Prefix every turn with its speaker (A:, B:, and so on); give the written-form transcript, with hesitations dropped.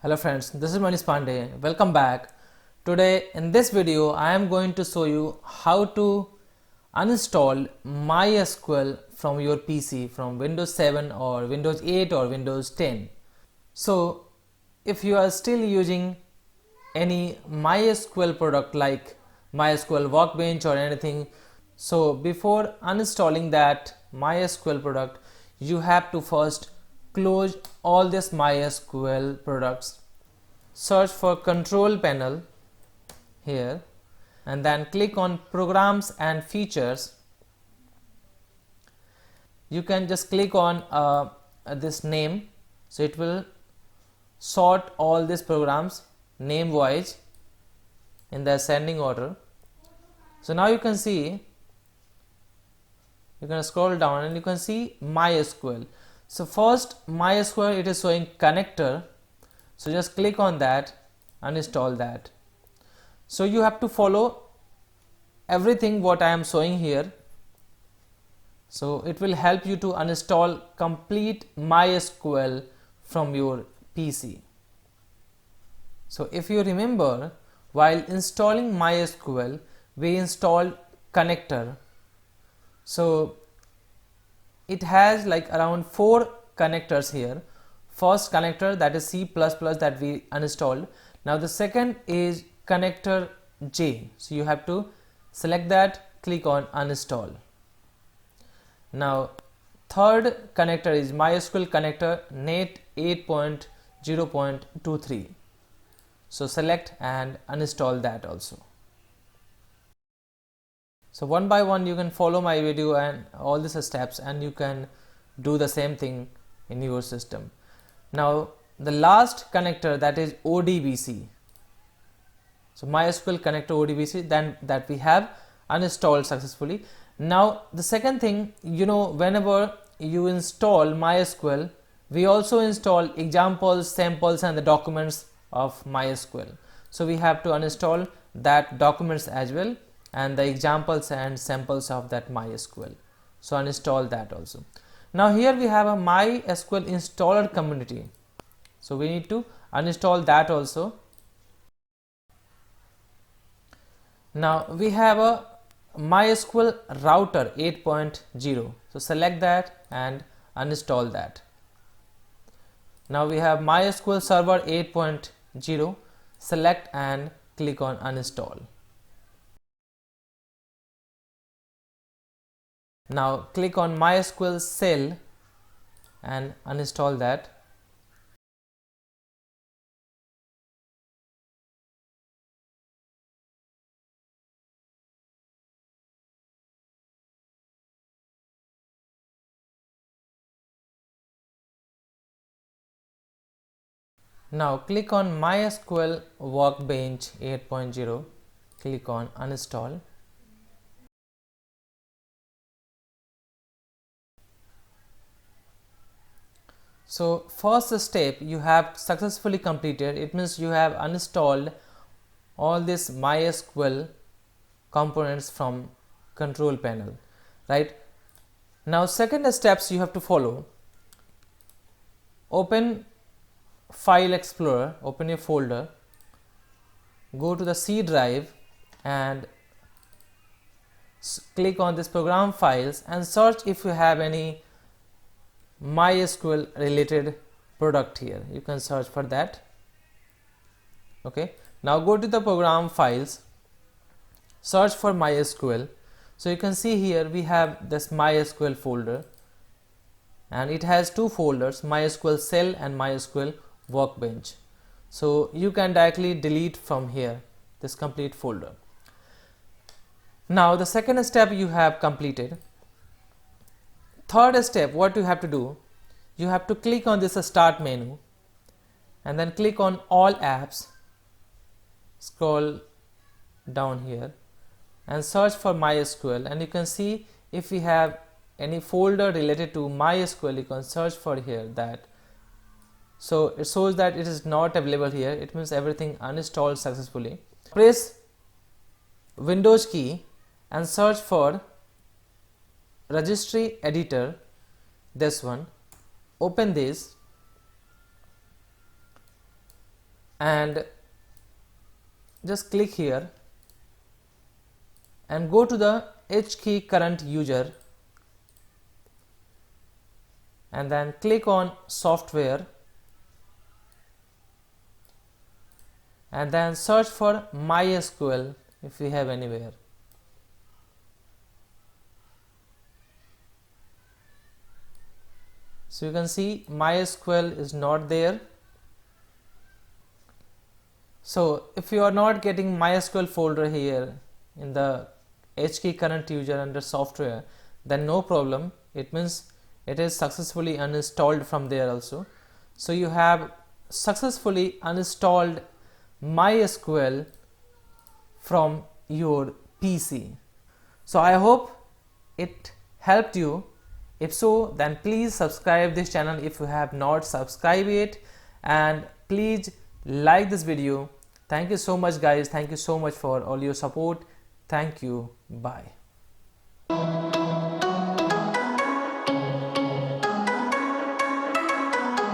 A: Hello friends, this is Manish Pandey. Welcome back. Today in this video I am going to show you how to uninstall MySQL from your PC from Windows 7 or Windows 8 or Windows 10. So if you are still using any MySQL product like MySQL Workbench or anything, so before uninstalling that MySQL product, you have to first close all this MySQL products, search for control panel here, and then click on programs and features. You can just click on this name, so it will sort all these programs name wise in the ascending order. So now you can see, you can scroll down and you can see MySQL. So first MySQL, it is showing connector, so just click on that and install that. So you have to follow everything what I am showing here, so it will help you to uninstall complete MySQL from your PC. So if you remember, while installing MySQL, we installed connector. So it has like around 4 connectors here. First connector, that is C++ that we uninstalled. Now the second is connector J. So you have to select that, click on uninstall. Now third connector is MySQL connector net 8.0.23. So select and uninstall that also. So one by one you can follow my video and all these steps, and you can do the same thing in your system. Now the last connector, that is ODBC. So MySQL connector ODBC, then that we have uninstalled successfully. Now the second thing, whenever you install MySQL, we also install examples, samples and the documents of MySQL. So we have to uninstall that documents as well, and the examples and samples of that MySQL. So uninstall that also. Now here we have a MySQL installer community, so we need to uninstall that also. Now we have a MySQL router 8.0, so select that and uninstall that. Now we have MySQL server 8.0, select and click on uninstall. Now click on MySQL cell and uninstall that. Now click on MySQL Workbench 8.0, click on uninstall. So first step you have successfully completed. It means you have uninstalled all these MySQL components from control panel, right? Now second steps you have to follow. Open File Explorer, open your folder, go to the C drive and click on this program files and search if you have any MySQL related product here. You can search for that. Okay, now go to the program files, search for MySQL. So you can see here we have this MySQL folder, and it has 2 folders, MySQL cell and MySQL Workbench. So you can directly delete from here this complete folder. Now the second step you have completed. Third step, what you have to do, you have to click on this start menu and then click on all apps, scroll down here and search for MySQL, and you can see if we have any folder related to MySQL, you can search for here that. So it shows that it is not available here, it means everything uninstalled successfully. Press Windows key and search for registry editor, this one. Open this and just click here and go to the H key current user and then click on software and then search for MySQL if we have anywhere. So you can see MySQL is not there. So if you are not getting MySQL folder here in the H key current user under software, then no problem. It means it is successfully uninstalled from there also. So you have successfully uninstalled MySQL from your PC. So I hope it helped you. If so, then please subscribe this channel if you have not subscribed it, and please like this video. Thank you so much guys. Thank you so much for all your support. Thank you. Bye.